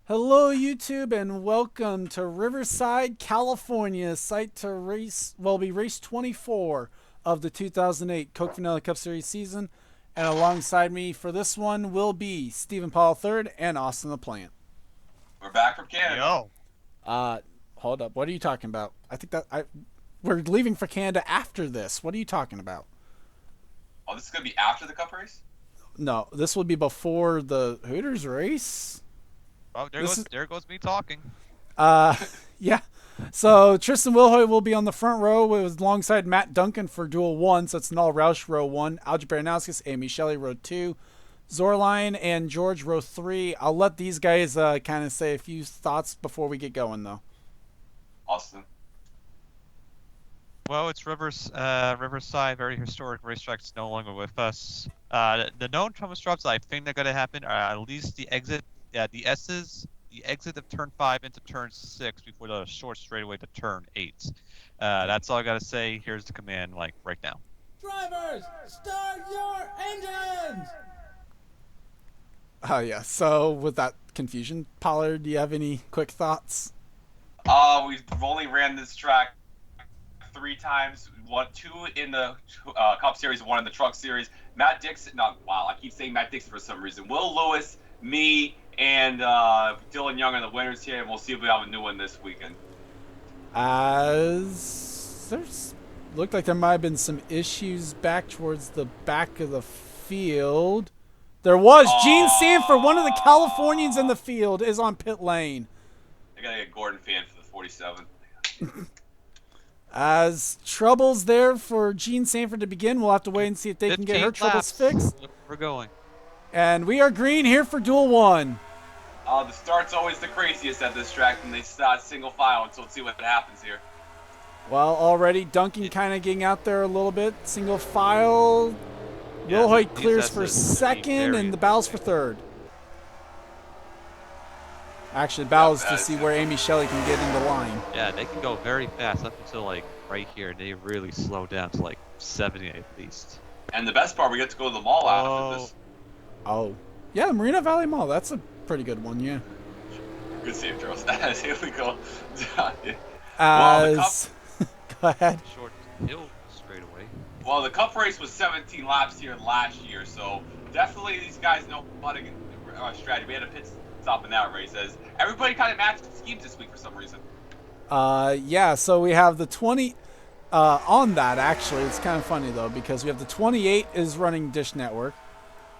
Hello, YouTube, and welcome to Riverside, California, site to race, will be race 24 of the 2008 Coke Vanilla Cup Series season. And alongside me for this one will be Stephen Paul III and Austin the Plant. We're back from Canada. Yo. Uh, Hold up. What are you talking about? We're leaving for Canada after this. What are you talking about? Oh, this is going to be after the Cup race? No, this will be before the Hooters race. Oh, This there goes me talking. Uh, yeah. So Tristan Wilhoit will be on the front row with alongside Matt Duncan for Duel 1. So it's Null Roush row 1, Algebra Baranowskis, Amy Shelley row 2, Zorline and George row 3. I'll let these guys kind of say a few thoughts before we get going, though. Austin. Well, it's Riverside, very historic racetrack's no longer with us. The known Thomas drops I think they're going to happen are at least the exit of turn 5 into turn 6 before the short straightaway to turn 8. That's all I got to say. Here's the command, right now. Drivers, start your engines! Oh, yeah. So with that confusion, Pollard, do you have any quick thoughts? We've only ran this track 3 times. Two in the Cup Series, 1 in the Truck Series. Matt Dixon, I keep saying Matt Dixon for some reason. Will Lewis, me, and Dylan Young are the winners here, and we'll see if we have a new one this weekend. As looked like there might have been some issues back towards the back of the field. There was Gene Sanford, one of the Californians in the field, is on pit lane. I gotta get Gordon fan for the 47. As troubles there for Gene Sanford to begin, we'll have to wait and see if they can get her 15 troubles laps. fixed. Look where we're going. And we are green here for Duel 1. The start's always the craziest at this track, and they start single file, so let's see what happens here. Well, already Duncan kind of getting out there a little bit. Single file. Yeah, Wilhoit these clears for S's second, very and the battles for third. Actually, the battles to see where Amy Shelley can get into line. Yeah, they can go very fast up until right here. They really slow down to 70 at least. And the best part, we get to go to the mall after this. Oh. Yeah, Marina Valley Mall. That's a pretty good one, yeah. Good save, Charles. Here we go. As... Go ahead. Short hill straightaway. Well, the Cup race was 17 laps here last year, so definitely these guys know how to get strategy. We had a pit stop in that race, as everybody kind of matched schemes this week for some reason. Yeah, so we have the 20... on that, actually, it's kind of funny, though, because we have the 28 is running Dish Network.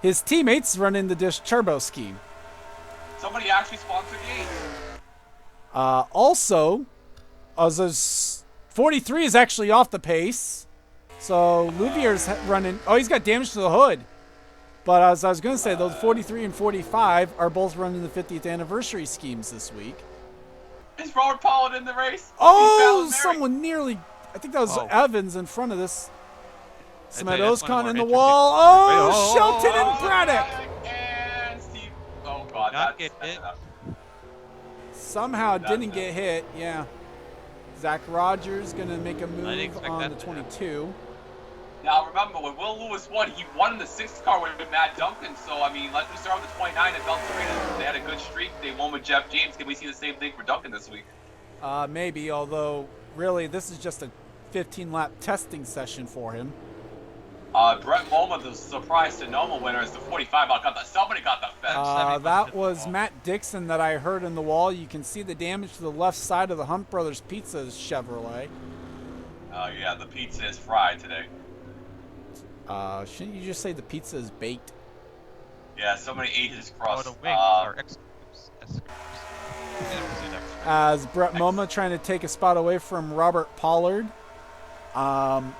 His teammates running the Dish Turbo scheme. Somebody actually sponsored Yates. Also, as 43 is actually off the pace. So Louvier's running... Oh, he's got damage to the hood. But as I was going to say, those 43 and 45 are both running the 50th anniversary schemes this week. Is Robert Pollard in the race? Oh, someone nearly... I think that was Oh. Evans in front of this. Samet that's one of Ozcon the in the more wall. Oh, Shelton and Braddock. And Steve. Oh, God. Not That's get hit. Somehow didn't get hit. Yeah. Zach Rogers going to make a didn't move expect on that the to happen. 22. Now, remember, when Will Lewis won, he won in the 6th car with Matt Duncan. So, I mean, let them start with the 29 at Belterina. They had a good streak. They won with Jeff James. Can we see the same thing for Duncan this week? Maybe, although really this is just a 15-lap testing session for him. Brett Moma, the surprise Sonoma winner, is the 45. Somebody got the fence. That was Matt Dixon that I heard in the wall. You can see the damage to the left side of the Hunt Brothers Pizza's Chevrolet. Yeah, the pizza is fried today. Shouldn't you just say the pizza is baked? Yeah, so many H's Oh, crossed. the wings are exclusives. As Brett Moma trying to take a spot away from Robert Pollard. Go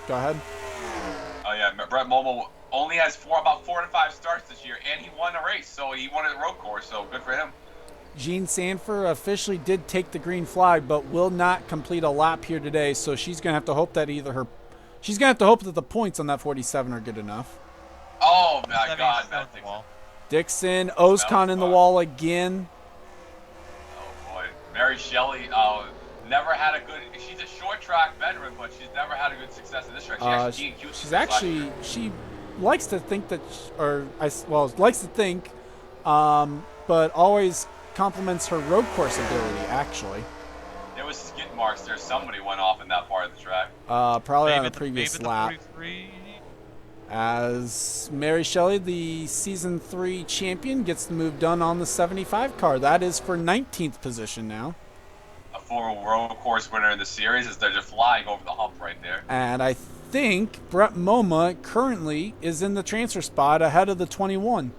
ahead. Oh yeah, Brett Momo only has about 4 to 5 starts this year, and he won a race, so he won a road course, so good for him. Jean Sanford officially did take the green flag, but will not complete a lap here today, so she's gonna have to hope that she's gonna have to hope that the points on that 47 are good enough. Oh my God, Matt Dixon. Dixon, Ozcon in the wall again. Oh boy, Mary Shelley. Never had a good. She's a short track veteran, but she's never had a good success in this track. She likes to think that, likes to think but always complements her road course ability, actually. There was skid marks there. Somebody went off in that part of the track. Probably on Maybe a previous the lap. 43. As Mary Shelley, the Season 3 champion, gets the move done on the 75 car. That is for 19th position now. A former road course winner in the series is they're just flying over the hump right there. And I think Brett Moma currently is in the transfer spot ahead of the 21.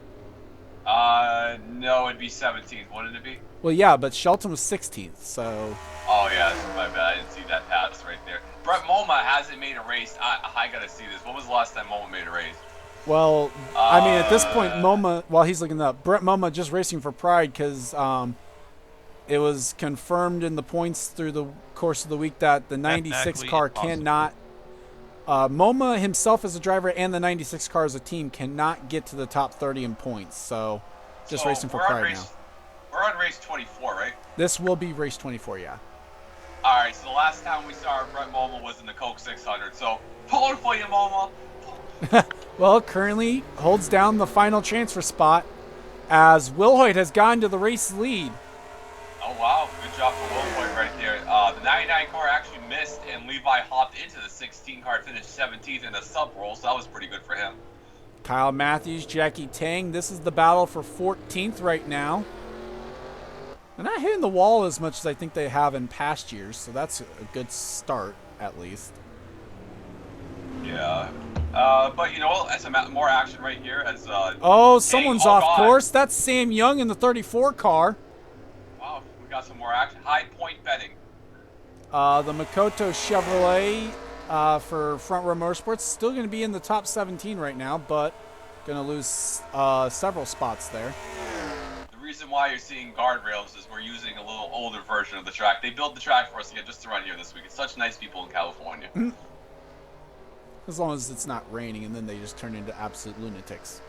No, it'd be 17th, wouldn't it be? Well, yeah, but Shelton was 16th, so... Oh, yeah, my bad. I didn't see that pass right there. Brett Moma hasn't made a race. I gotta see this. When was the last time Moma made a race? Well, I mean, at this point, Moma, while he's looking up, Brett Moma just racing for pride because it was confirmed in the points through the course of the week that the 96 car cannot... Moma himself as a driver and the 96 car as a team cannot get to the top 30 in points, so just racing for pride now. We're on race 24, right? This will be race 24, yeah. All right, so the last time we saw Brett Moma was in the Coke 600, so pulling for you, Moma. Well, currently holds down the final transfer spot as Wilhoit has gone to the race lead. Oh, wow. Good job for Wilhoit right there. The 99 car actually missed, and Levi hopped into the 16 car, finished 17th in a sub roll, so that was pretty good for him. Kyle Matthews, Jackie Tang. This is the battle for 14th right now. They're not hitting the wall as much as I think they have in past years, so that's a good start, at least. Yeah. But, you know, as more action right here. As someone's off course. That's Sam Young in the 34 car. Wow, we got some more action. High point betting. The Makoto Chevrolet for Front Row Motorsports still going to be in the top 17 right now, but going to lose several spots there. The reason why you're seeing guardrails is we're using a little older version of the track. They built the track for us again just to run here this week. It's such nice people in California. As long as it's not raining, and then they just turn into absolute lunatics.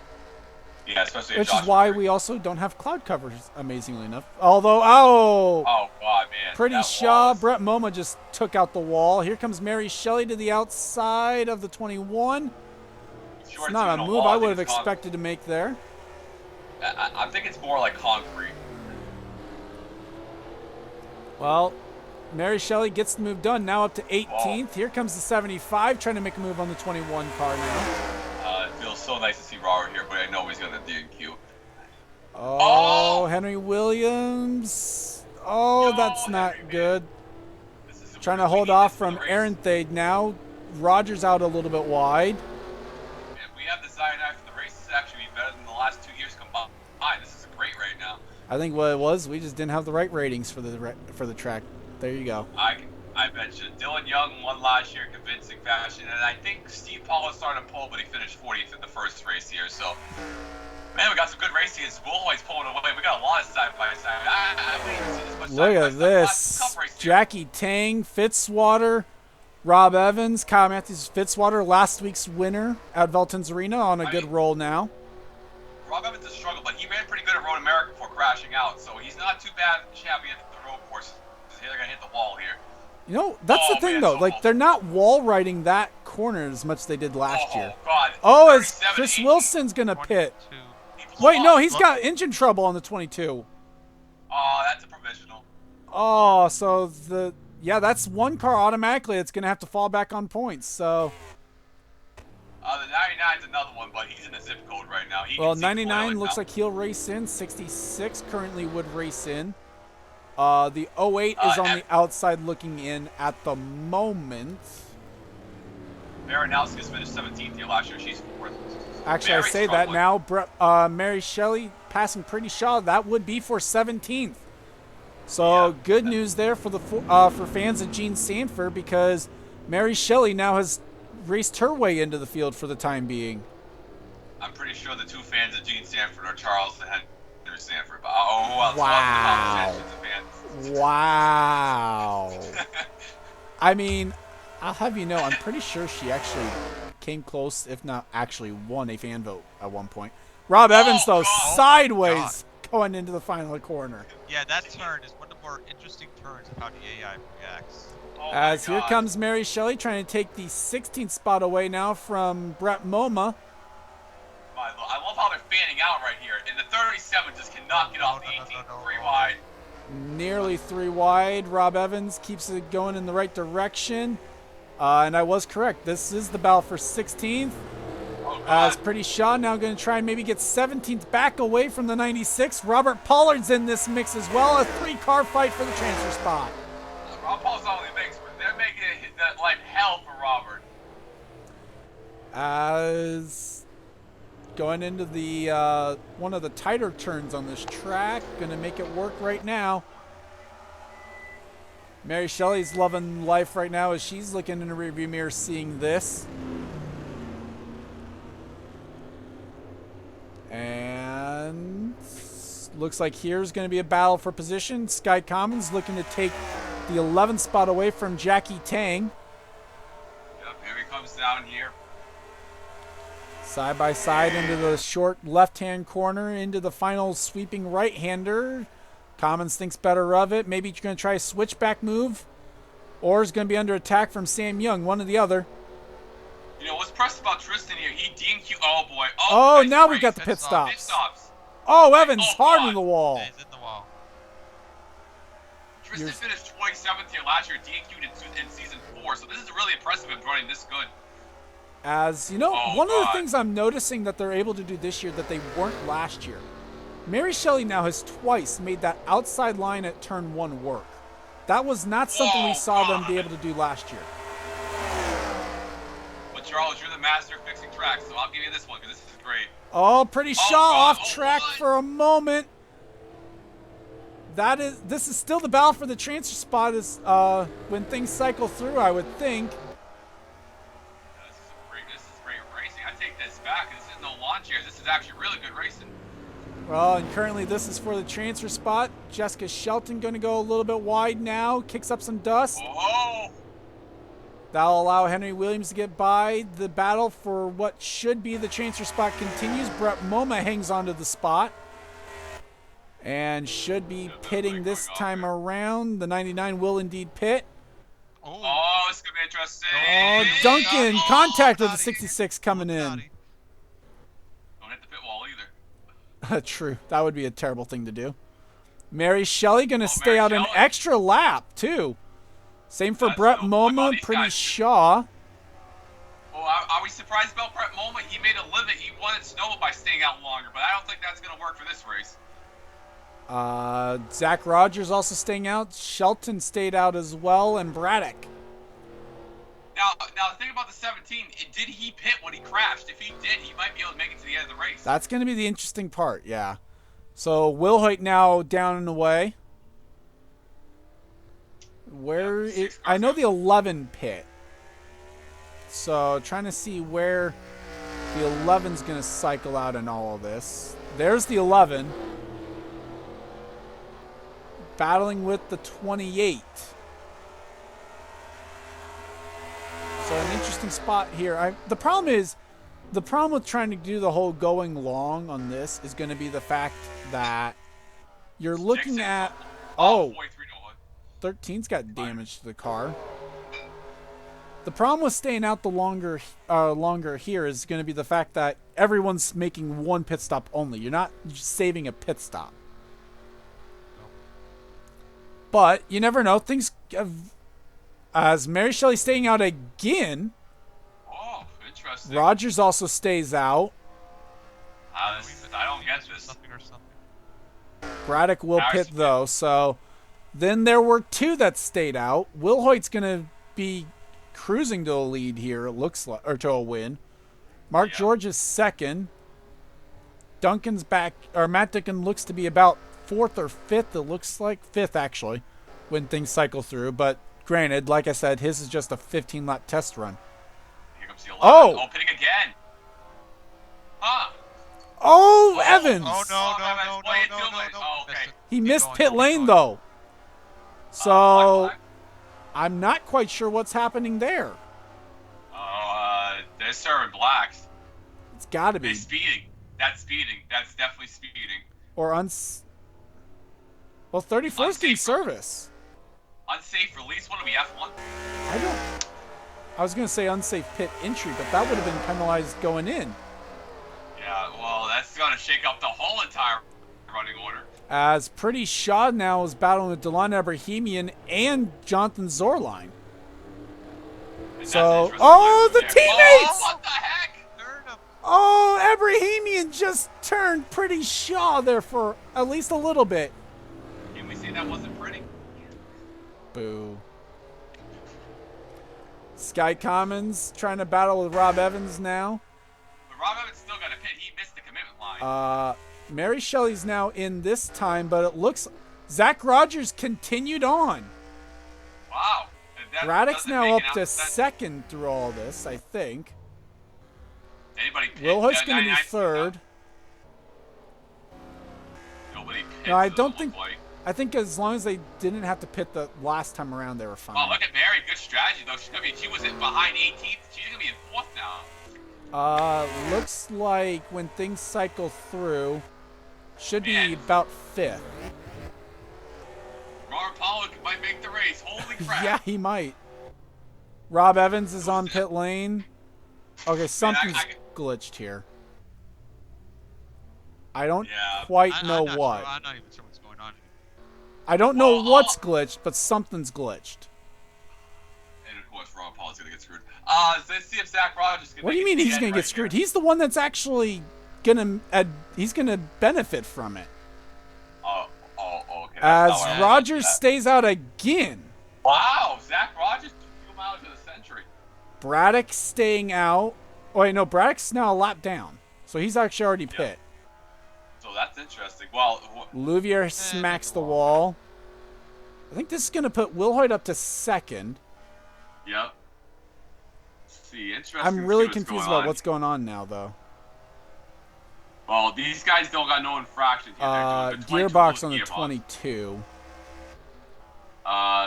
Yeah, especially which is why we also don't have cloud covers, amazingly enough. Although, oh God, man, Pretty Shaw, Brett Moma just took out the wall. Here comes Mary Shelley to the outside of the 21. It's not a move I would have expected to make there. I think it's more like concrete. Well, Mary Shelley gets the move done, now up to 18th. Here comes the 75, trying to make a move on the 21 car now. It feels so nice to see Robert here, but I know he's going to DQ. Henry Williams. That's not good. Trying to hold off from Aaron Thade now. Rogers out a little bit wide. If we have the cyanide for the race, this is actually better than the last 2 years combined. This is great right now. I think what it was, we just didn't have the right ratings for the track. There you go. I bet you. Dylan Young won last year in convincing fashion, and I think Steve Paul is starting to pull, but he finished 40th in the first race here. So, man, we got some good racing. Wilhoit's pulling away. We got a lot of side-by-side. I waited to see this much Look at this. Jackie Tang, Fitzwater, Rob Evans, Kyle Matthews, Fitzwater, last week's winner at Velton's Arena on a good roll now. Rob Evans has struggled, but he ran pretty good at Road America before crashing out, so he's not too bad shabby at the road course. They're going to hit the wall here. You know, that's the thing, though. Like, they're not wall riding that corner as much as they did last year. God. As Chris Wilson's going to pit. Wait, no, he's got engine trouble on the 22. Oh, that's a provisional. So that's one car automatically. It's going to have to fall back on points, so... The 99's another one, but he's in the zip code right now. 99 looks like he'll race in. 66 currently would race in. The 08 is on the outside looking in at the moment. Marinowski's finished 17th here last year. She's 4th. Actually, I say that now. Mary Shelley passing Pretty Shaw. That would be for 17th. So good news there for fans of Gene Sanford, because Mary Shelley now has raced her way into the field for the time being. I'm pretty sure the two fans of Gene Sanford are Charles and Henry Sanford. But Wow. I mean, I'll have you know, I'm pretty sure she actually came close, if not actually won a fan vote at one point. Rob Evans, though, sideways going into the final corner. Yeah, that turn is one of the more interesting turns of how the AI reacts. As here comes Mary Shelley trying to take the 16th spot away now from Brett Moma. I love how they're fanning out right here, and the 37 just cannot get off the 18. 3 wide. Nearly 3 wide. Rob Evans keeps it going in the right direction. And I was correct. This is the battle for 16th. Oh, God. As Pretty Shaw now going to try and maybe get 17th back away from the 96. Robert Pollard's in this mix as well. A 3-car fight for the transfer spot. Rob Paul's only mix, but they're making it life hell for Robert. As going into the one of the tighter turns on this track. Going to make it work right now. Mary Shelley's loving life right now as she's looking in the rearview mirror seeing this. And looks like here's going to be a battle for position. Sky Commons looking to take the 11th spot away from Jackie Tang. Yep, here he comes down here. Side by side into the short left-hand corner, into the final sweeping right-hander. Commons thinks better of it. Maybe you're going to try a switchback move. Or is going to be under attack from Sam Young, one or the other. You know, what's pressed about Tristan here? He DNQ. Oh, boy. Oh, nice now race. we've got the pit Pit stops. stops. Oh, Evans Oh, hard God. in the wall. Yeah, he's in the wall. Tristan finished 27th here last year, DNQ'd in season 4, so this is really impressive him running this good. As, you know, Oh, one of the God. things I'm noticing that they're able to do this year that they weren't last year. Mary Shelley now has twice made that outside line at turn 1 work. That was not something we Oh, saw them God. be able to do last year. But Charles, you're the master of fixing tracks, so I'll give you this one because this is great. Oh, Pretty Shaw God. off Oh, track what? for a moment. This is still the battle for the transfer spot is when things cycle through, I would think. This is great racing. I take this back. This is no lawn chairs. This is actually really good racing. Well, and currently this is for the transfer spot. Jessica Shelton going to go a little bit wide now, kicks up some dust. Oh, That'll allow Henry Williams to get by. The battle for what should be the transfer spot continues. Brett Moma hangs onto the spot and should be pitting this time around. The 99 will indeed pit. oh, this is gonna be interesting. Oh, Duncan, Oh, contact with the Dottie. 66 coming in. Dottie. Don't hit the pit wall either. True, that would be a terrible thing to do. Mary Shelley going to stay Mary out an Shelley. extra lap, too. Same for That's Brett no point about Moma, these Pretty guys. Shaw. Oh, are we surprised about Brett Moma? He made a living. He won at Snowball by staying out longer, but I don't think that's gonna work for this race. Zach Rogers also staying out. Shelton stayed out as well, and Braddock. Now the thing about the 17, did he pit when he crashed? If he did, he might be able to make it to the end of the race. That's going to be the interesting part, yeah. So Will Hoyt now down and away. Where Yeah, it, 6 I know cars the 11 pit. So trying to see where the 11's going to cycle out in all of this. There's the 11. Battling with the 28. So an interesting spot here. The problem with trying to do the whole going long on this is going to be the fact that you're looking Dixon, at... all Oh, the way through to 13's got damage to the car. The problem with staying out the longer here is going to be the fact that everyone's making one pit stop only. You're not saving a pit stop. But you never know. Things as Mary Shelley staying out again. Oh, interesting. Rogers also stays out. I don't get this. Something or something. Braddock will pit though. So then there were 2 that stayed out. Will Hoyt's going to be cruising to a lead here. It looks like, or to a win. Mark George is second. Duncan's back, or Matt Duncan looks to be about 4th or 5th. It looks like 5th actually, when things cycle through. But granted, like I said, his is just a 15-lap test run. Here comes the 11. Oh! Pitting again. Huh. Oh, Evans! Oh, no, no, Evans, no, what are you no, doing? no, no. Oh, okay. He Keep missed going, pit keep lane going. though. So Black. I'm not quite sure what's happening there. They're serving blacks. It's got to They're be speeding. That's speeding. That's definitely speeding. or well, 34's getting Unsafe. service. Unsafe release. What are we, F1? I was gonna say unsafe pit entry, but that would have been penalized going in. Yeah, Yeah, well, that's going to shake up the whole entire running order. As Pretty Shaw now is battling with Delana Bohemian and Jonathan Zorline. And So, that's oh, the interesting. teammates! Oh, what the heck? Oh, Abrahamian just turned Pretty Shaw there for at least a little bit. Can we say that wasn't pretty? Boo. Sky Commons trying to battle with Rob Evans now. But Rob Evans still got a pit. He missed the commitment line. Mary Shelley's now in this time, but it looks Zach Rogers continued on. Wow. Braddock's now up to second through all this, I think. Anybody pit? Wilhoit's going to be third. Nobody pit. No, I don't think. I think as long as they didn't have to pit the last time around, they were fine. Oh, look at Mary. Good strategy, though. She was in behind 18th. She's going to be in 4th now. Looks like when things cycle through, should be about 5th. Robert Pollock might make the race. Holy crap. Yeah, he might. Rob Evans is on pit lane. Okay, something's glitched here. I don't quite know what. I'm not even sure what's going on. I don't know what's glitched, but something's glitched. And of course, Robert Pollock's going to get screwed. Let's see if Zach Rogers can. What do you mean he's going to get screwed? He's the one that's actually going to he's going to benefit from it. Okay. As Rogers stays out again. Wow, Zach Rogers 2 miles to the century. Braddock staying out. Oh, wait, no, Braddock's now a lap down. So he's actually already pit. So that's interesting. Well, Louvier smacks the wall. I think this is going to put Wilhoit up to second. Yep. Let's see, interesting. I'm really confused about what's going on now, though. Well, these guys don't got no infractions here. Gearbox on the 22.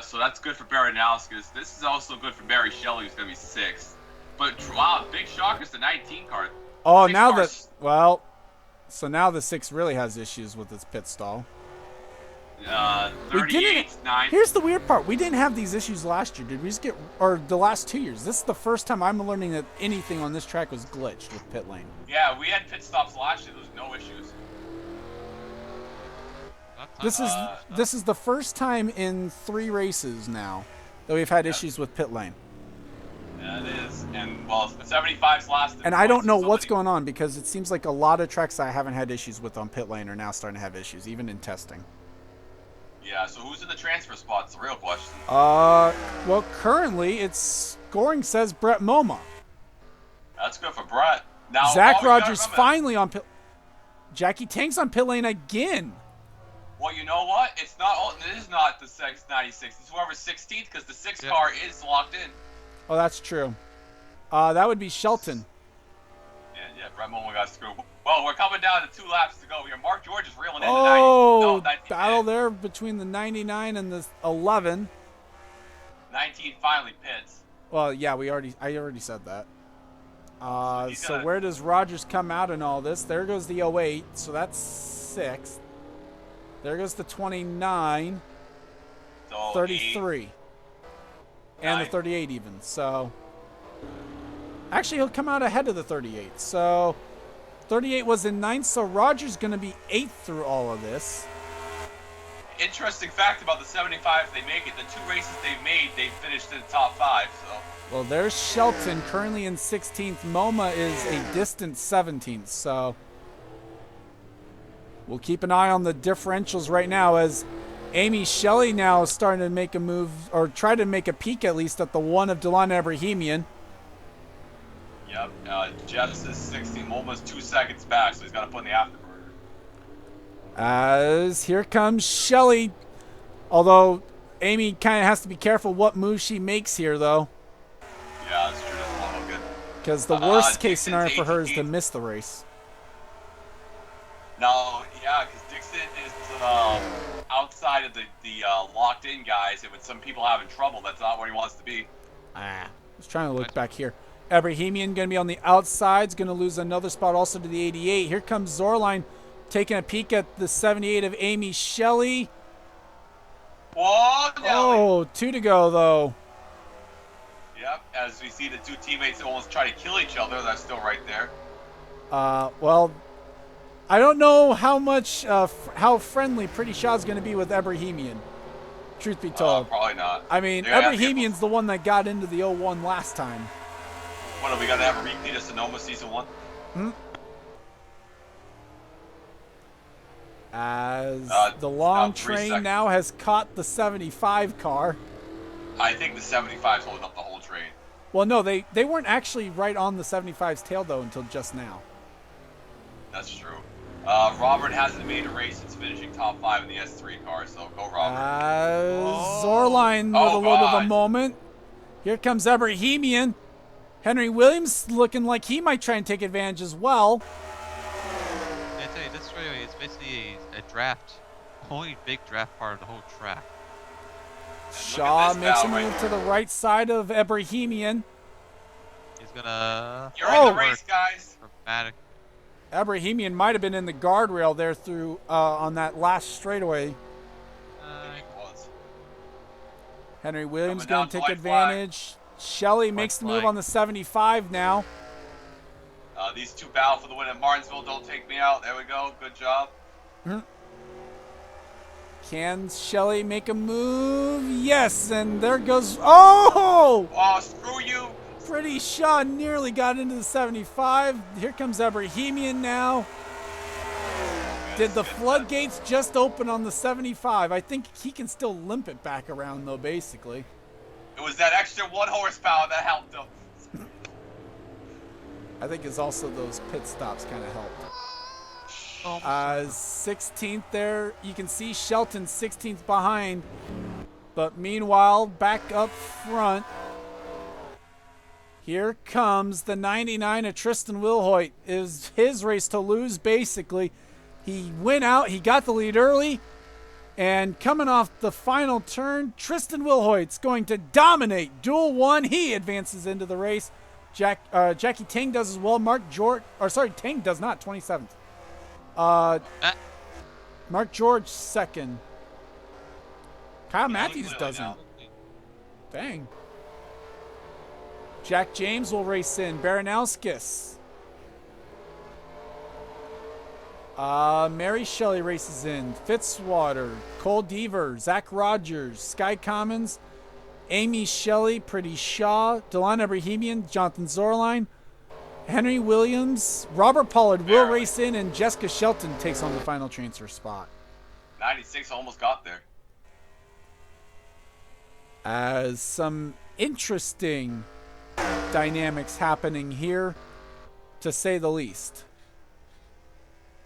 So that's good for Baranowskis. This is also good for Barry Shelley, who's going to be 6th. But, wow, big shockers, the 19 card. Oh, now that... Well, so now the 6 really has issues with its pit stall. 38, 9. Here's the weird part. We didn't have these issues last year. Did we just get... Or the last 2 years. This is the first time I'm learning that anything on this track was glitched with pit lane. Yeah, we had pit stops last year. There was no issues. This is the first time in 3 races now that we've had issues with pit lane. Yeah, it is. And, well, the 75's last. And I don't know what's going on because it seems like a lot of tracks I haven't had issues with on pit lane are now starting to have issues, even in testing. Yeah, so who's in the transfer spots? The real question. Well, currently, its scoring says Brett Moma. That's good for Brett. Now, Zach Rogers finally on pit... Jackie Tank's on pit lane again. Well, you know what? It's not. It is not the 96. It's whoever's 16th because the 6th car is locked in. Oh, that's true. That would be Shelton. Yeah, Brett Moma got screwed. Well, we're coming down to 2 laps to go here. Mark George is reeling in the 19. Battle there between the 99 and the 11. 19 finally pits. Well, yeah, I already said that. So where does Rogers come out in all this? There goes the 08, so that's 6th. There goes the 29, so 33, and the 38 even. So actually, he'll come out ahead of the 38. So 38 was in 9th, so Rogers going to be 8th through all of this. Interesting fact about the 75, if they make it, the 2 races they've made, they've finished in the top 5. So. Well, there's Shelton, currently in 16th. MoMA is a distant 17th, so we'll keep an eye on the differentials right now as Amy Shelley now is starting to make a move, or try to make a peek at least at the 1 of Delana Abrahamian. Yep, Jeff's is 16, MoMA's 2 seconds back, so he's got to put in the afterburner. As here comes Shelley, although Amy kind of has to be careful what move she makes here, though. Yeah, that's true. Doesn't look good. Because the worst case scenario for her is to miss the race. No, yeah, because Dixon is outside of the locked-in guys, and with some people having trouble, that's not where he wants to be. I was trying to look back here. Abrahamian going to be on the outside, is going to lose another spot also to the 88. Here comes Zorline taking a peek at the 78 of Amy Shelley. Whoa, oh, 2 to go, though. Yep, as we see the 2 teammates almost try to kill each other, they're still right there. Well, I don't know how much, how friendly Pretty Shaw's going to be with Ebrahimian. Truth be told. Probably not. I mean, They're gonna have to get- Ebrahimian's the one that got into the 01 last time. What, are we gonna have a repeat of Sonoma Season 1? As the now long 3 train seconds. now has caught the 75 car. I think the 75's holding up the whole train. Well, no, they weren't actually right on the 75's tail, though, until just now. That's true. Robert hasn't made a race since finishing top 5 in the S3 car, so go Robert. Zorline with a little bit of a God. moment. Here comes Ebrahimian. Henry Williams looking like he might try and take advantage as well. I tell you, this straightaway is basically a draft, only big draft part of the whole track. Shaw this makes a battle move right to the right side of Ebrahimian. He's gonna. You're in the race, guys. Dramatic. Ebrahimian might have been in the guardrail there through on that last straightaway. I think it was. Henry Williams Coming going down to to take white flag. advantage. Shelley makes the move flag. on the 75 now. These two battle for the win at Martinsville. Don't take me out. There we go. Good job. Can Shelley make a move? Yes, and there goes. Oh! Oh, screw you. Pretty Shaw nearly got into the 75. Here comes Ebrahimian now. Did the floodgates just open on the 75? I think he can still limp it back around, though, basically. It was that extra 1 horsepower that helped him. I think it's also those pit stops kind of helped. 16th there. You can see Shelton 16th behind. But meanwhile, back up front, here comes the 99 of Tristan Wilhoit. Is his race to lose, basically. He went out. He got the lead early. And coming off the final turn, Tristan Wilhoit's going to dominate Duel 1. He advances into the race. Jackie Tang does as well. Tang does not, 27th. Mark George, second. Kyle Matthews clearly doesn't. now. Dang. Jack James will race in. Baranowskis. Mary Shelley races in. Fitzwater. Cole Deaver. Zach Rogers. Sky Commons. Amy Shelley. Pretty Shaw. Delon Ebrahimian. Jonathan Zorline. Henry Williams. Robert Pollard will Barely. race in, and Jessica Shelton takes on the final transfer spot. 96 almost got there. As some interesting dynamics happening here, to say the least.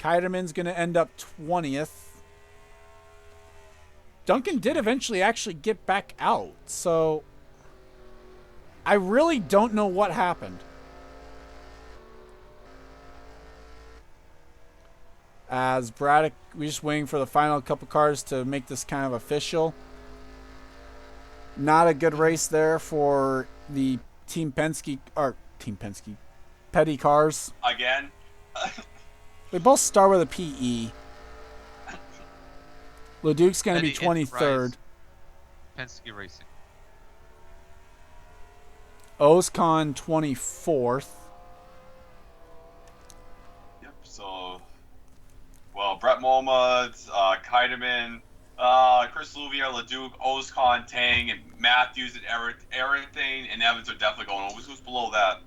Keiderman's going to end up 20th. Duncan did eventually actually get back out, so I really don't know what happened. As Braddock, we're just waiting for the final couple cars to make this kind of official. Not a good race there for the Team Penske Petty cars. Again. They both start with a PE. Leduc's going to be Petty 23rd. Penske Racing. Oscon 24th. Yep, so... Well, Brett Molma, Keideman, Chris Louvier, Leduc, Oscon, Tang, and Matthews, and everything, and Evans are definitely going over. Who's below that?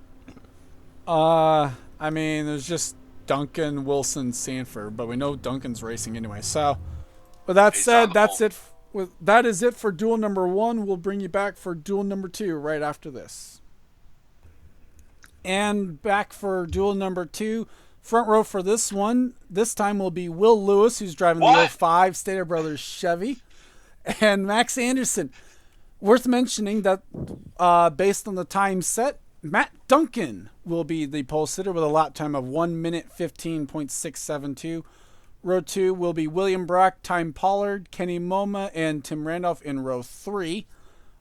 I mean, there's just Duncan, Wilson, Sanford, but we know Duncan's racing anyway. So, with that He's said, on the that's pole. it. That is it for duel number 1. We'll bring you back for duel number 2 right after this. And back for duel number 2. Front row for this one. This time will be Will Lewis, who's driving the 05 Stater Brothers Chevy, and Max Anderson. Worth mentioning that based on the time set, Matt Duncan will be the pole sitter with a lap time of 1 minute 15.672. Row 2 will be William Brock, Time Pollard, Kenny Moma, and Tim Randolph in row 3.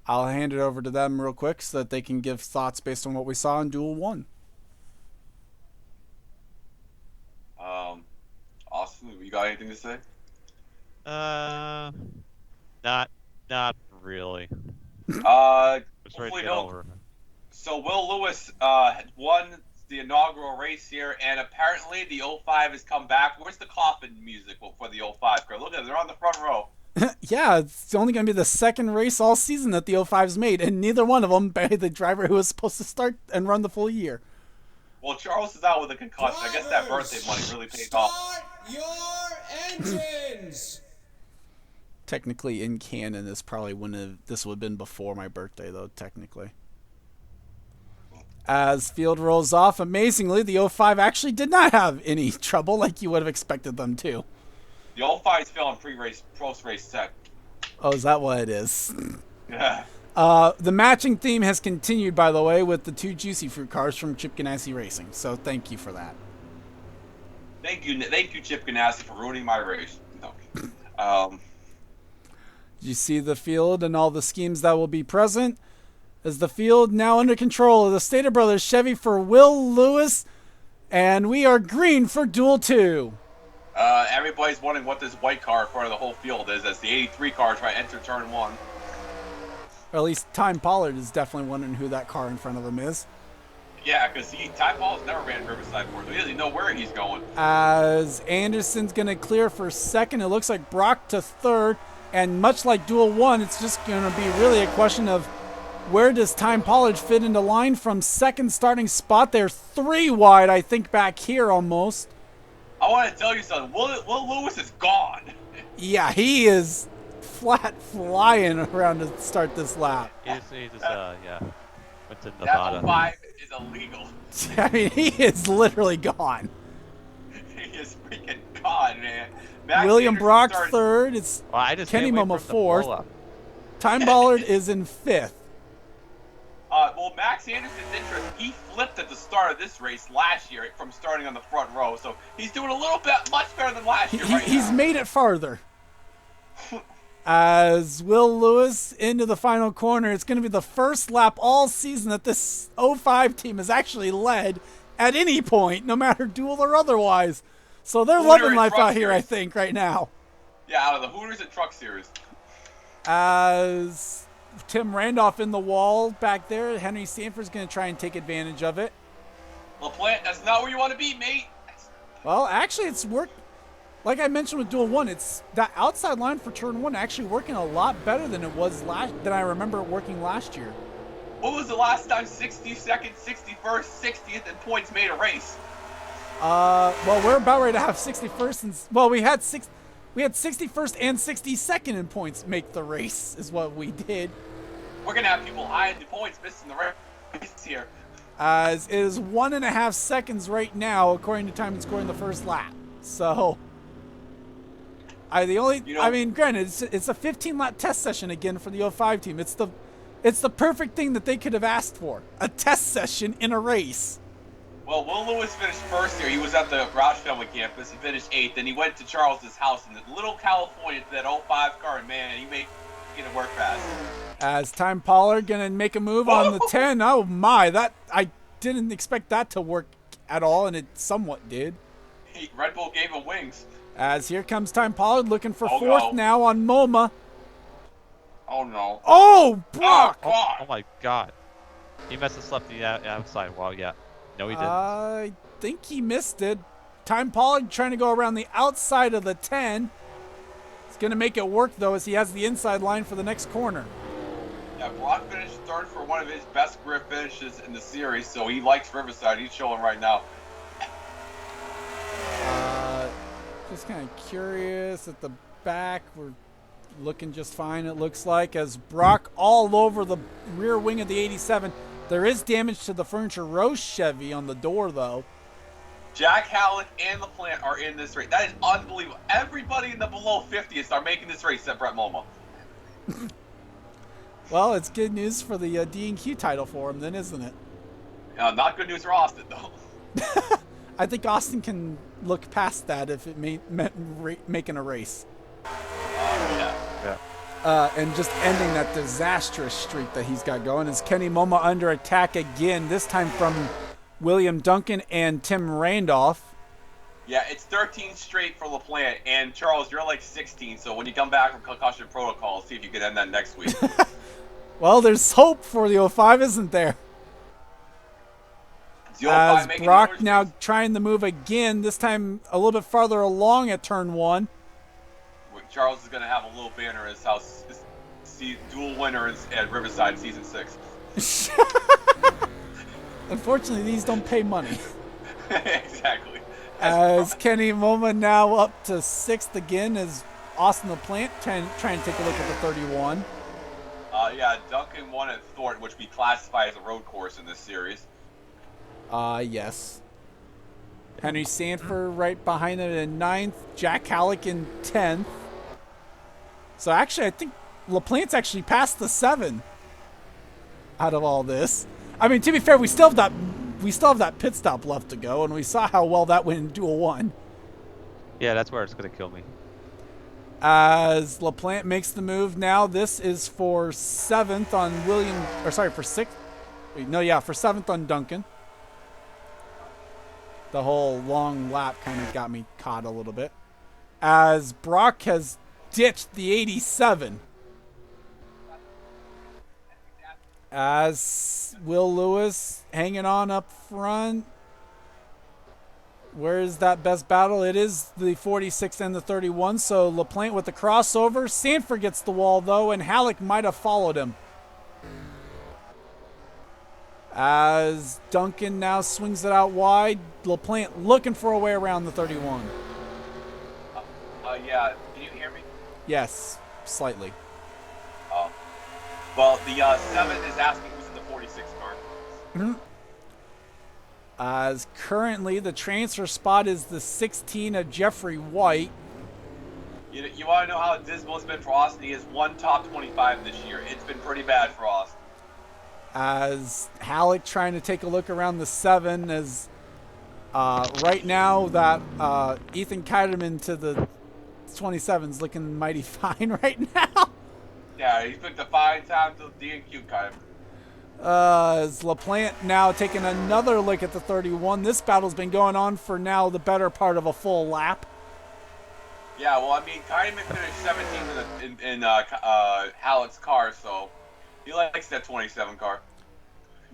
I'll hand it over to them real quick so that they can give thoughts based on what we saw in Duel 1. Austin, you got anything to say? Not really. It's ready to Hopefully get don't. over. So Will Lewis won the inaugural race here, and apparently the 05 has come back. Where's the coffin music for the 05 car? Look at it, they're on the front row. Yeah, it's only going to be the second race all season that the 05's made, and neither one of them by the driver who was supposed to start and run the full year. Well, Charles is out with a concussion. I guess that birthday money really paid off. Start your engines! Technically, in canon, this probably wouldn't have. This would have been before my birthday, though. Technically, as field rolls off, amazingly, the 05 actually did not have any trouble like you would have expected them to. The 05's failing pre-race, post-race tech. Oh, is that what it is? Yeah. The matching theme has continued, by the way, with the 2 Juicy Fruit cars from Chip Ganassi Racing. So thank you for that. Thank you, Chip Ganassi, for ruining my race. No. You see the field and all the schemes that will be present. Is the field now under control of the Stater Brothers Chevy for Will Lewis, and we are green for Duel 2. Everybody's wondering what this white car in front of the whole field is, as the 83 car try to enter turn 1. Or at least Time Pollard is definitely wondering who that car in front of him is. Yeah, because Ty Paul's never ran Riverside before, so he doesn't know where he's going. As Anderson's going to clear for second, it looks like Brock to third. And much like Duel 1, it's just going to be really a question of where does Time Pollard fit into line from second starting spot. They're 3 wide, I think, back here almost. I want to tell you something. Will Lewis is gone. Yeah, he is flat flying around to start this lap. He's just, yeah. Went to That Nevada. 05 is illegal. I mean, he is literally gone. He is freaking gone, man. Max William Anderson Brock started- third. It's Well, I just Kenny can't wait Momo for him to blow fourth. up. Time Pollard is in fifth. Well, Max Anderson's interest, he flipped at the start of this race last year from starting on the front row, so he's doing a little bit much better than last year He's now. made it farther. As Will Lewis into the final corner, it's going to be the first lap all season that this 05 team has actually led at any point, no matter duel or otherwise. So they're Hooter loving and life Truck out here, I Series. think, right now. Yeah, out of the Hooters and Truck Series. As Tim Randolph in the wall back there, Henry Sanford's going to try and take advantage of it. LaPlante, that's not where you want to be, mate. Well, actually, it's worked. Like I mentioned with Duel 1, it's that outside line for turn 1 actually working a lot better than it was than I remember it working last year. What was the last time 62nd, 61st, 60th, and points made a race? Well, we're about ready to have 61st and we had 61st and 62nd in points make the race is what we did. We're gonna have people high in the points missing the race here. As it is 1.5 seconds right now, according to time and score in the first lap. So, I mean, granted, it's a 15-lap test session again for the 05 team. It's the perfect thing that they could have asked for, a test session in a race. Well, Will Lewis finished first here. He was at the Roush Family campus. He finished 8th, and he went to Charles's house in Little California to that 05 car, and man, he made it work fast. As Time Pollard gonna make a move on the 10. Oh my, I didn't expect that to work at all, and it somewhat did. Red Bull gave him wings. As here comes Time Pollard looking for Oh, fourth no. now on MoMA. Oh no. Oh, Brock! Oh, God. Oh my god. He messed us up the outside wall, yeah. No, he didn't. I think he missed it. Time Pollard trying to go around the outside of the 10. It's going to make it work, though, as he has the inside line for the next corner. Yeah, Brock finished third for one of his best career finishes in the series, so he likes Riverside. He's showing right now. Just kind of curious at the back. We're looking just fine, it looks like, as Brock all over the rear wing of the 87. There is damage to the Furniture Row Chevy on the door, though. Jack Halleck and LaPlante are in this race. That is unbelievable. Everybody in the below 50s are making this race except Brett Momo. Well, it's good news for the D&Q title for him, then, isn't it? Not good news for Austin, though. I think Austin can look past that if it meant making a race. Yeah. Yeah. And just ending that disastrous streak that he's got going. Is Kenny Momo under attack again, this time from William Duncan and Tim Randolph. Yeah, it's 13 straight for LaPlante, and Charles, you're like 16, so when you come back from concussion protocol, see if you can end that next week. Well, there's hope for the 05, isn't there? The 05 As making Brock the now overseas. trying the move again, this time a little bit farther along at turn 1. Charles is going to have a little banner in his house. Dual winners at Riverside Season 6. Unfortunately, these don't pay money. Exactly. As Kenny Moma now up to 6th again as Austin LaPlante trying to take a look at the 31. Yeah, Duncan won at Thornton, which we classify as a road course in this series. Yes. Henry Sanford right behind him in 9th. Jack Halleck in 10th. So actually, I think LaPlante's actually passed the 7 out of all this. I mean, to be fair, we still have that pit stop left to go, and we saw how well that went in Duel 1. Yeah, that's where it's gonna kill me. As LaPlante makes the move now, this is for 7th on for 6th. For 7th on Duncan. The whole long lap kind of got me caught a little bit. As Brock has ditched the 87. As Will Lewis hanging on up front. Where's that best battle? It is the 46 and the 31. So LaPlante with the crossover. Sanford gets the wall, though, and Halleck might have followed him. As Duncan now swings it out wide. LaPlante looking for a way around the 31. Yeah, can you hear me? Yes, slightly. Well, the 7 is asking who's in the 46 car. Mm-hmm. As currently the transfer spot is the 16 of Jeffrey White. You want to know how dismal it's been for Austin? He has one top 25 this year. It's been pretty bad for Austin. As Halleck trying to take a look around the 7 as right now that Ethan Keiderman to the 27's looking mighty fine right now. Yeah, he picked a fine time to D&Q kind of. As LaPlante now taking another look at the 31. This battle's been going on for now the better part of a full lap. Yeah, well, I mean, Keiderman finished 17th in Halleck's car, so he likes that 27 car.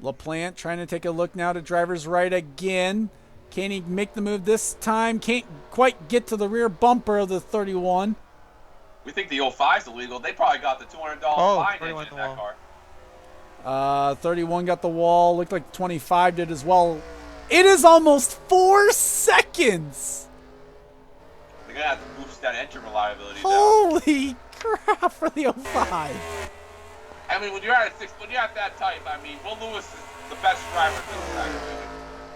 LaPlante trying to take a look now to driver's right again. Can he make the move this time? Can't quite get to the rear bumper of the 31. We think the 05's illegal. They probably got the $200 fine engine in that car. 31 got the wall. Looked like 25 did as well. It is almost 4 seconds. They're going to have to boost that engine reliability down. Holy crap for the 05. I mean, when you're at that type, I mean, Will Lewis is the best driver in this track.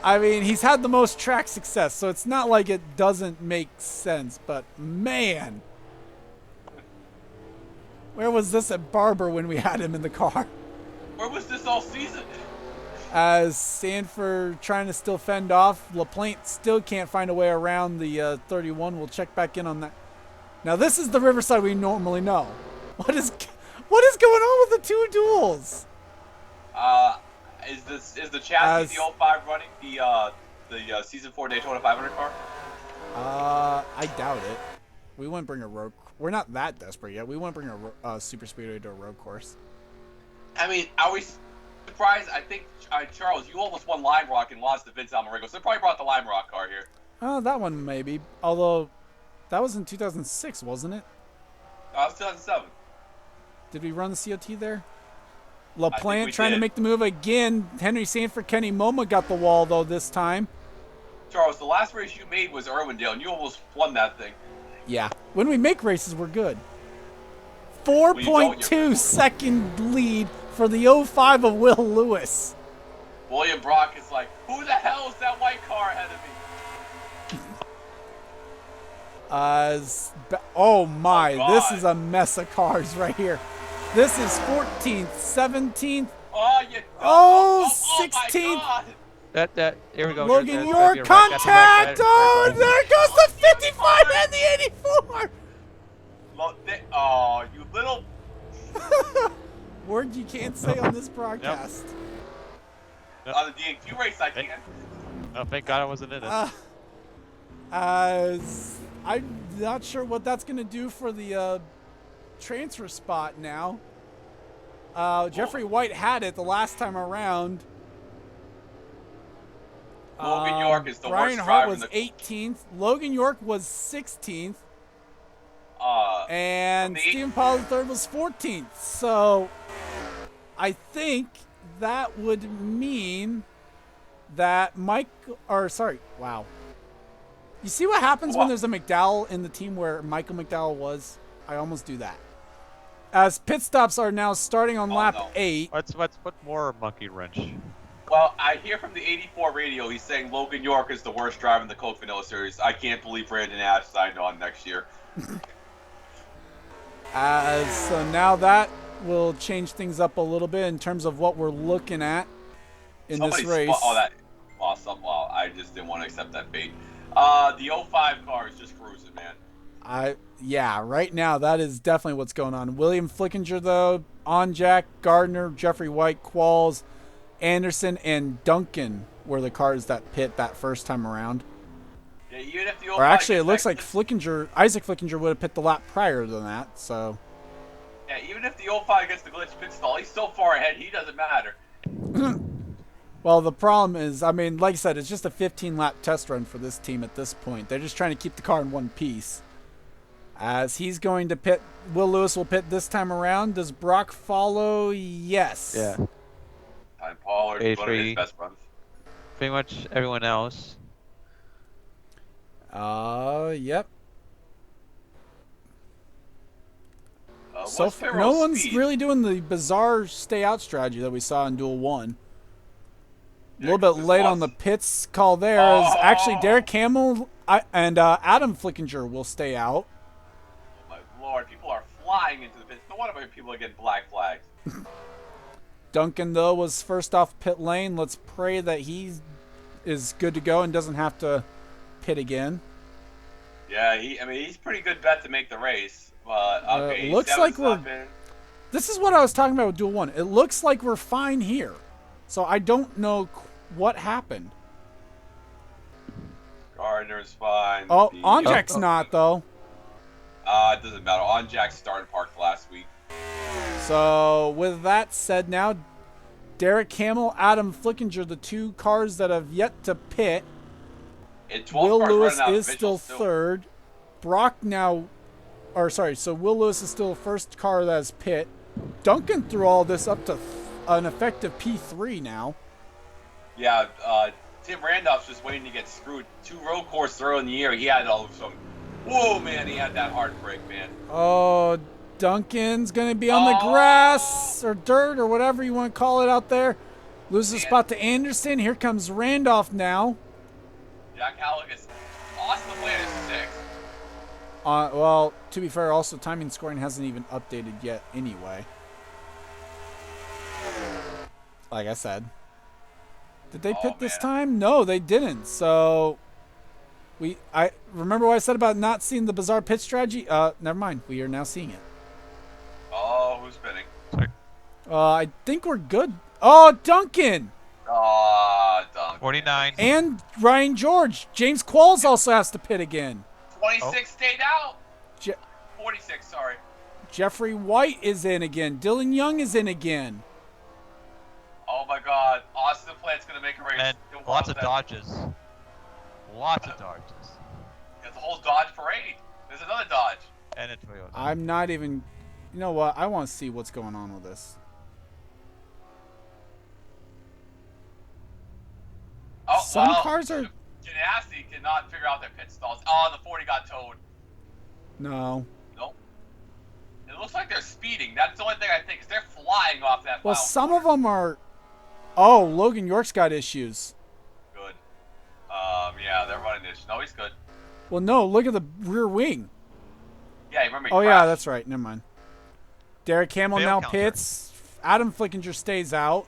I mean, he's had the most track success, so it's not like it doesn't make sense, but man. Where was this at Barber when we had him in the car? Where was this all season? As Sanford trying to still fend off, LaPlante still can't find a way around the 31. We'll check back in on that. Now this is the Riverside we normally know. What is going on with the two duels? Is the chassis the 05 running the season 4 Daytona 500 car? I doubt it. We wouldn't bring a road. We're not that desperate yet. We wouldn't bring a super speedway to a road course. I mean, are we surprised? I think Charles, you almost won Lime Rock and lost to Vince Almarigo, so they probably brought the Lime Rock car here. Oh, that one maybe. Although, that was in 2006, wasn't it? It was 2007. Did we run the COT there? LaPlante we trying to did. make the move again. Henry Sanford, Kenny Moma got the wall though this time. Charles, the last race you made was Irwindale, and you almost won that thing. Yeah. When we make races, we're good. you don't, you're 4.2 second lead for the 05 of Will Lewis. William Brock is like, who the hell is that white car ahead of me? Oh my, Oh, this God. is a mess of cars right here. This is 14th, 17th, Oh, you. Oh, my 16th. God. That here we go. Logan There's York gonna be a wreck at the contact. back, Oh, right. there goes the 55 and the 84. Oh, you little. Word you can't say on this broadcast. On the DQ race, I can. Oh, thank God I wasn't in it. As I'm not sure what that's going to do for the transfer spot now. Jeffrey White had it the last time around. Logan York is the Brian worst Hart driver was in the 18th. Logan York was 16th. from And the Stephen Pollard third was 14th. So I think that would mean that wow. You see what happens when there's a McDowell in the team where Michael McDowell was? I almost do that. As pit stops are now starting on lap 8. Let's put more monkey wrench. Well, I hear from the 84 radio, he's saying Logan York is the worst driver in the Coke Vanilla Series. I can't believe Brandon Ash signed on next year. So now that will change things up a little bit in terms of what we're looking at in this race. That awesome. Wow, I just didn't want to accept that fate. The 05 car is just cruising, man. Yeah, right now that is definitely what's going on. William Flickinger, though, on Jack, Gardner, Jeffrey White, Qualls, Anderson, and Duncan were the cars that pit that first time around. Yeah, even if the 05 Or actually, it gets looks that like glitch- Isaac Flickinger would have pit the lap prior than that. So, Yeah, even if the 05 gets the glitch pit stall, he's so far ahead, he doesn't matter. well, the problem is, I mean, like I said, it's just a 15-lap test run for this team at this point. They're just trying to keep the car in one piece. As he's going to pit, Will Lewis will pit this time around. Does Brock follow? Yes. Yeah. Time Pollard, one of his best runs. Pretty much everyone else. Yep. So What's far, Farrell's no one's speed? really doing the bizarre stay out strategy that we saw in Duel 1. A Yeah, little bit 'cause late this on the was- pits call there. Is actually Derek Hamill and Adam Flickinger will stay out. Oh my lord, people are flying into the pits. No wonder why people are getting black flags. Duncan, though, was first off pit lane. Let's pray that he is good to go and doesn't have to pit again. Yeah, he's a pretty good bet to make the race. But okay, looks like we're. This is what I was talking about with Duel 1. It looks like we're fine here. So I don't know what happened. Gardner's fine. Oh, Onjack's not, though. It doesn't matter. Onjack started parked last week. So with that said, now Derek Hamill, Adam Flickinger, the two cars that have yet to pit. And 12 Will cars Lewis running out is of still visuals third. Brock now, so Will Lewis is still the first car that has pit. Duncan threw all this up to an effective P3 now. Yeah, Tim Randolph's just waiting to get screwed. 2 road course throw in the year. He had some. Whoa, man, he had that hard break, man. Oh, Duncan's going to be on the grass or dirt or whatever you want to call it out there. Loses a spot to Anderson. Here comes Randolph now. Jack Halligan. Austin LeBlanc is 6. Well, to be fair, also timing scoring hasn't even updated yet anyway. Like I said. Did they pit this time? No, they didn't. So I remember what I said about not seeing the bizarre pit strategy? Never mind. We are now seeing it. Oh, who's spinning? I think we're good. Oh, Duncan! Duncan. 49. And Ryan George. James Qualls also has to pit again. 26 stayed out. Je- 46, sorry. Jeffrey White is in again. Dylan Young is in again. Oh my god. Austin LeBlanc's going to make a race. And lots of dodges. Lots of dodges. There's a whole Dodge parade. There's another Dodge. And a Toyota. I'm not even... You know what? I want to see what's going on with this. Oh, Some cars are... Ganassi cannot figure out their pit stalls. Oh, the 40 got towed. No. Nope. It looks like they're speeding. That's the only thing I think is they're flying off that. Well, mile some four. of them are... Oh, Logan York's got issues. Good. Yeah, they're running this. No, he's good. Well, no, look at the rear wing. Yeah, you remember he Oh, yeah, crashed. that's right. Never mind. Derek Hamill Fail now counter. pits. Adam Flickinger stays out.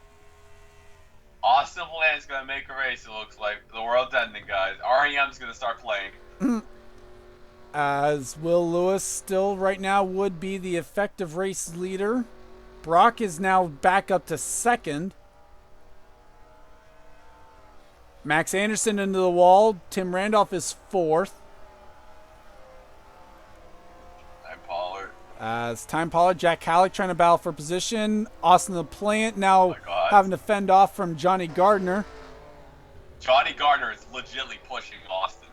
Austin LeBlanc's going to make a race, it looks like. The world's ending, guys. REM's going to start playing. As Will Lewis still right now would be the effective race leader. Brock is now back up to second. Max Anderson into the wall. Tim Randolph is fourth. Time Pollard. As Time Pollard, Jack Halleck trying to battle for position. Austin LePlant now my God. having to fend off from Johnny Gardner. Johnny Gardner is legitimately pushing Austin.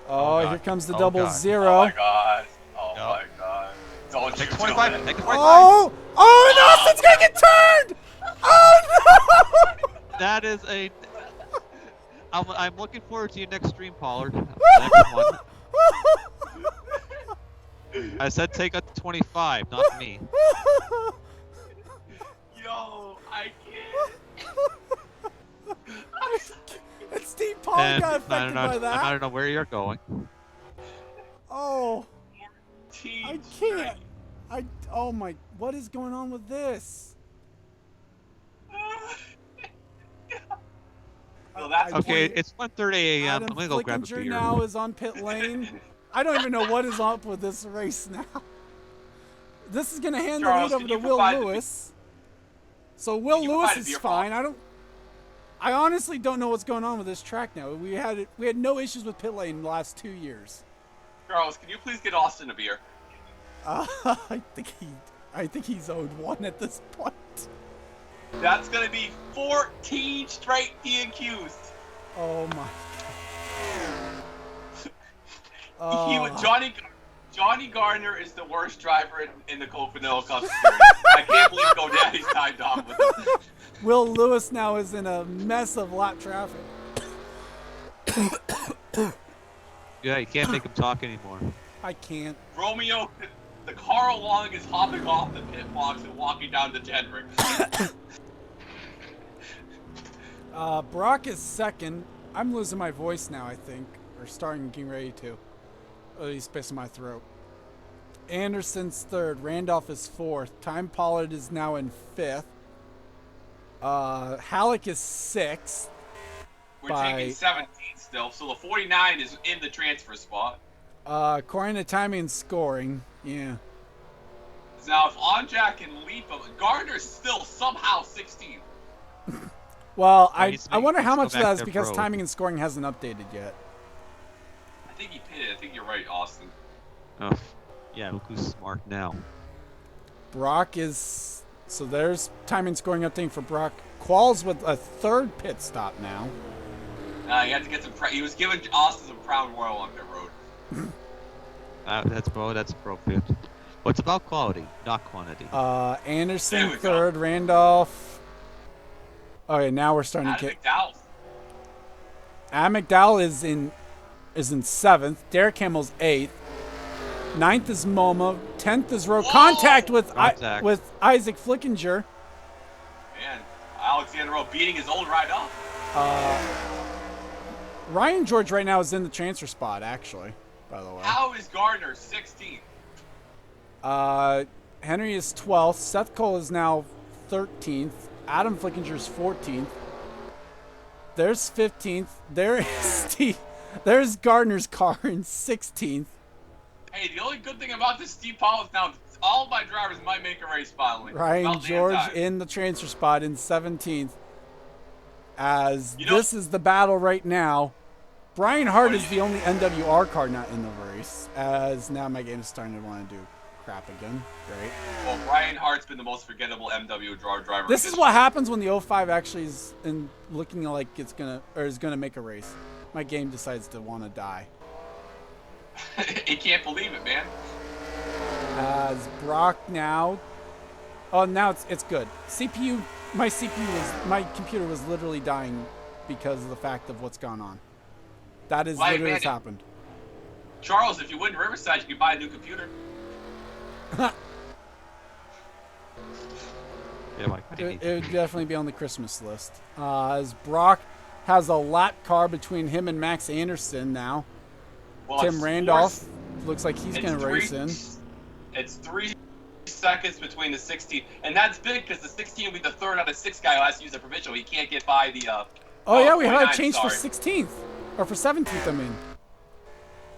Oh, God. here comes the Oh, double God. zero. Oh my god. Oh No. my god. Don't you Take do 25. it. Take 25. Oh! Oh, and Austin's gonna get turned! Oh no! That is a. I'm looking forward to your next stream, Pollard. Next one. I said take a 25, not me. Yo, I can't. And Steve Paul And got I affected don't know. by that. I don't know where you're going. Oh, Team I can't. Oh my, what is going on with this? So that's Okay, can't- it's 1:30 a.m. Adam I'm gonna go grab a Flickinger beer. now is on pit lane. I don't even know what is up with this race now. This is gonna hand Charles, the lead over can to you Will provide the- Lewis. So Will you Lewis provide a is beer fine. box? I honestly don't know what's going on with this track now. We had no issues with pit lane in the last 2 years. Charles, can you please get Austin a beer? I think he's owed one at this point. That's gonna be 14 straight DNQs. Oh my. He Uh, was Johnny Gardner is the worst driver in the Coconut Cup series. I can't believe GoDaddy's timed off with him. Will Lewis now is in a mess of lap traffic. Yeah, you can't make him talk anymore. I can't. Romeo, the car along is hopping off the pit box and walking down to Jedrick. Brock is second. I'm losing my voice now, I think. Or starting getting ready to. Oh, he's pissing my throat. Anderson's third. Randolph is fourth. Time Pollard is now in fifth. Halleck is sixth. We're By- taking 17 still, so the 49 is in the transfer spot. According to timing and scoring, yeah. Now, if Onjak and Leap, Gardner's still somehow 16. Well, he needs to I wonder how go much of back that is to because road. timing and scoring hasn't updated yet. I think he pitted. I think you're right, Austin. Oh, yeah, look who's smart now. Brock is... So there's timing scoring updating for Brock. Qualls with a third pit stop now. He had to get some. He was giving Austin some Crown Royal on pit road. That's appropriate. Well, it's about quality, not quantity. There Anderson we go. third. Randolph... Okay, now we're starting to Adam get... McDowell. Adam McDowell is in seventh. Derek Hamill's eighth. Ninth is MoMA. 10th is Rowe. Whoa! Contact with Contact. with Isaac Flickinger. Man, Alexander Rowe beating his old ride up. Ryan George right now is in the transfer spot, actually, by the way. How is Gardner 16th? Henry is 12th. Seth Cole is now 13th. Adam Flickinger's 14th. There's 15th. There is Steve. There's Gardner's car in 16th. Hey, the only good thing about this Steve Paul is now all my drivers might make a race finally. Ryan About damn George time. in the transfer spot in 17th. As You know- this is the battle right now. Brian Hart is the only NWR car not in the race. As now my game is starting to want to do crap again. Great. Well, Brian Hart's been the most forgettable MW driver. This in is history. what happens when the 05 actually is in looking like it's gonna or is gonna make a race. My game decides to want to die. He can't believe it, man. As Brock now. Oh, now it's good. CPU. My computer was literally dying because of the fact of what's gone on. That is Why, literally man, what's happened. Charles, if you win Riverside, you can buy a new computer. Yeah, like, I It need would definitely be on the Christmas list. As Brock has a lap car between him and Max Anderson now. Well, Tim it's Randolph looks like he's it's going to three- race in. It's 3 seconds between the 16, and that's big because the 16 will be the third out of 6 guy who has to use a provincial. He can't get by the. Oh, yeah, we had a 29, change for sorry. 16th. Or for 17th, I mean.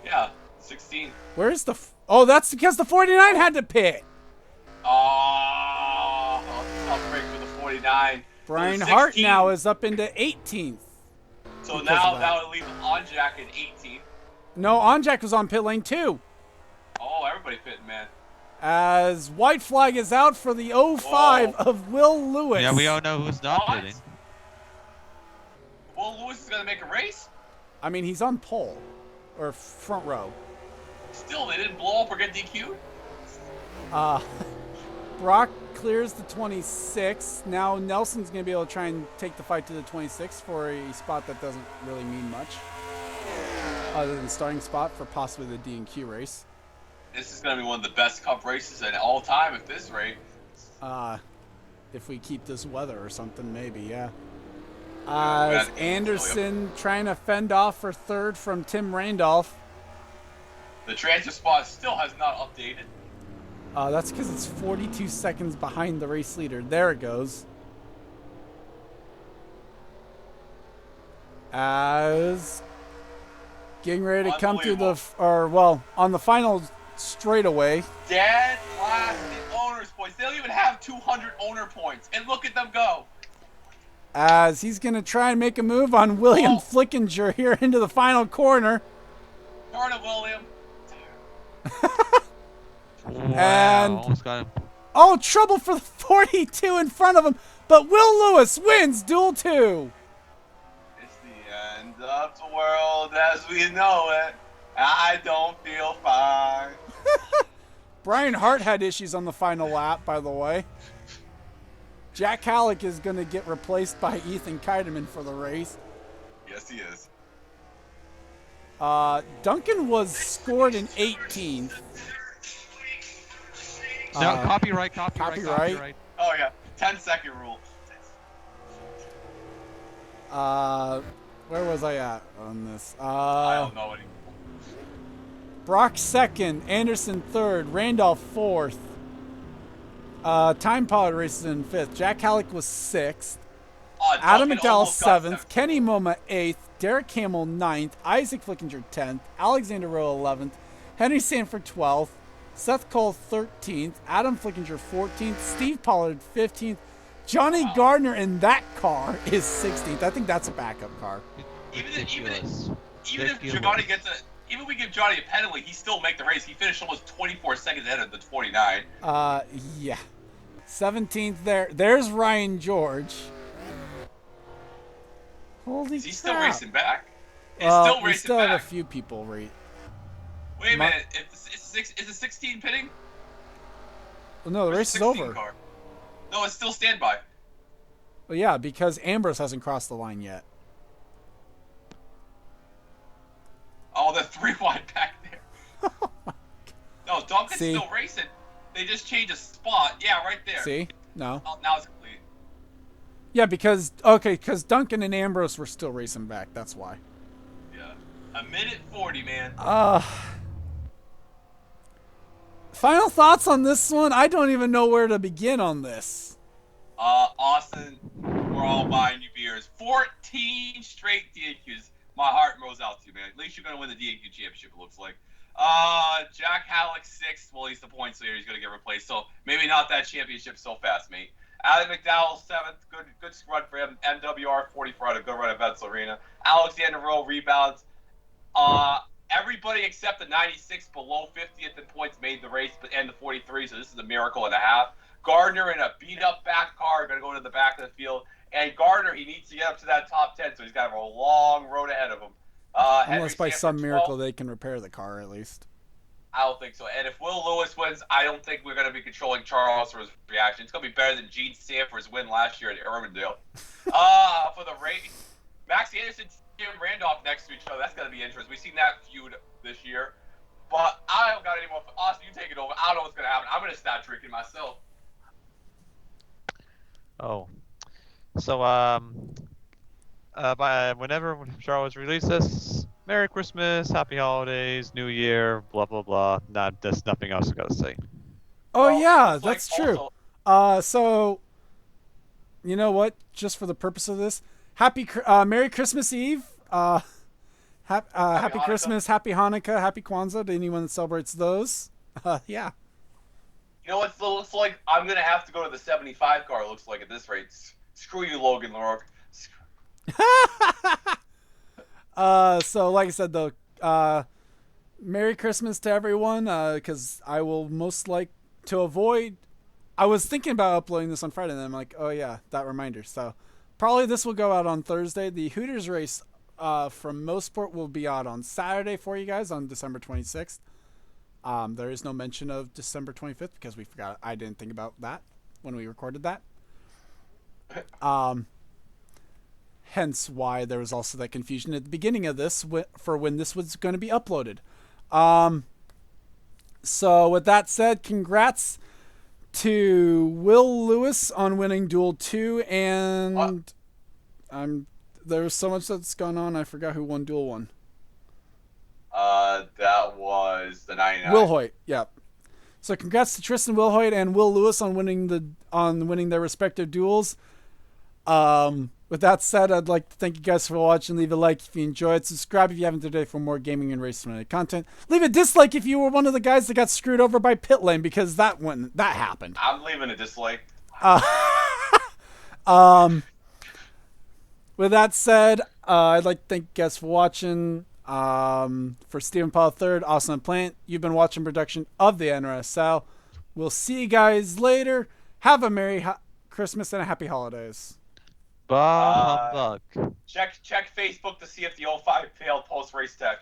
Yeah, 16. Where's the... Oh, that's because the 49 had to pit. Oh, tough break for the 49. Brian So the Hart 16 now is up into 18th. So because now of that. that would leave Onjak in 18. No, Onjak was on pit lane too. Oh, everybody pitting, man. As white flag is out for the 05 Whoa. of Will Lewis. Yeah, we all know who's not What? pitting. Will Lewis is going to make a race? I mean, he's on pole or front row. Still, they didn't blow up or get DQ'd? Brock clears the 26. Now Nelson's going to be able to try and take the fight to the 26 for a spot that doesn't really mean much, other than starting spot for possibly the D&Q race. This is going to be one of the best Cup races in all time at this rate. If we keep this weather or something, maybe, yeah. Yeah, Anderson trying to fend off for third from Tim Randolph. The transfer spot still has not updated. That's because it's 42 seconds behind the race leader. There it goes. As getting ready to come through on the final straightaway. Dead last in owners points. They don't even have 200 owner points. And look at them go. As he's going to try and make a move on William Flickinger here into the final corner. Darn it, William. And almost got him. oh, trouble for the 42 in front of him. But Will Lewis wins Duel 2. It's the end of the world as we know it. I don't feel fine. Brian Hart had issues on the final lap, by the way. Jack Halleck is going to get replaced by Ethan Keidemann for the race. Yes, he is. Duncan was scored in 18th. No, copyright. Oh, yeah. 10-second rule. Where was I at on this? I don't know anymore. Brock second, Anderson third, Randolph fourth. Time Pilot races in fifth. Jack Halleck was sixth. Adam Duncan McDowell almost got seventh. Kenny Moma eighth. Derek Hamill ninth. Isaac Flickinger 10th. Alexander Rowe 11th. Henry Sanford 12th. Seth Cole 13th. Adam Flickinger 14th. Steve Pollard 15th. Johnny Gardner in that car is 16th. I think that's a backup car. Even if Johnny gets even if we give Johnny a penalty, he still make the race. He finished almost 24 seconds ahead of the 29. Yeah. 17th there. There's Ryan George. Holy Is he crap. still racing back? He's still we racing still back. have a few people rate. Wait a minute. Is it 16 pitting? Well, no, the Or race is 16 over. car? No, it's still standby. Well, yeah, because Ambrose hasn't crossed the line yet. Oh, the 3 wide back there. No, Duncan's See? still racing. They just changed a spot. Yeah, right there. See? No. Oh, now it's complete. Yeah, because Duncan and Ambrose were still racing back. That's why. Yeah. A minute 40, man. Final thoughts on this one? I don't even know where to begin on this. Austin, we're all buying you beers. 14 straight DNQs. My heart goes out to you, man. At least you're going to win the DNQ championship, it looks like. Jack Halleck 6th. Well, he's the points leader. He's going to get replaced. So maybe not that championship so fast, mate. Adam McDowell 7th. Good run for him. MWR 44 had a good run at Vets Arena. Alexander Rowe rebounds. Everybody except the 96 below 50th in points made the race and the 43, so this is a miracle and a half. Gardner in a beat-up back car going to go to the back of the field. And Gardner, he needs to get up to that top 10, so he's got a long road ahead of him. Unless by some miracle they can repair the car at least. I don't think so. And if Will Lewis wins, I don't think we're going to be controlling Charles for his reaction. It's going to be better than Gene Sanford's win last year at Irwindale. For the race, Max Anderson, Tim Randolph next to each other. That's going to be interesting. We've seen that feud this year. But I don't got any more. Austin, you take it over. I don't know what's going to happen. I'm going to start drinking myself. Oh. So, by whenever Charles releases, Merry Christmas, Happy Holidays, New Year, blah, blah, blah. There's nothing else I got to say. Oh, yeah, it's like that's true. also- So, you know what? Just for the purpose of this, Merry Christmas Eve. Happy Hanukkah. Christmas, Happy Hanukkah, Happy Kwanzaa to anyone that celebrates those. Yeah. You know what it looks like? I'm going to have to go to the 75 car, it looks like, at this rate. Screw you, Logan Lorock. So like I said though, Merry Christmas to everyone, because I will most like to avoid. I was thinking about uploading this on Friday, and I'm like, oh yeah, that reminder. So probably this will go out on Thursday. The Hooters race from Mosport will be out on Saturday for you guys on December 26th. There is no mention of December 25th because we forgot. I didn't think about that when we recorded that. Hence why there was also that confusion at the beginning of this for when this was going to be uploaded. So with that said, congrats to Will Lewis on winning Duel 2, and there was so much that's gone on, I forgot who won Duel 1. That was the 99. Will Hoyt, yeah. So congrats to Tristan Wilhoit and Will Lewis on winning their respective duels. With that said, I'd like to thank you guys for watching. Leave a like if you enjoyed. Subscribe if you haven't today for more gaming and racing-related content. Leave a dislike if you were one of the guys that got screwed over by pit lane, because that happened. I'm leaving a dislike. With that said, I'd like to thank you guys for watching. For Stephen Paul III, Awesome Plant, you've been watching production of the NRSL. We'll see you guys later. Have a Merry Christmas and a Happy Holidays. Bah humbug. Check Facebook to see if the 05 failed post race tech.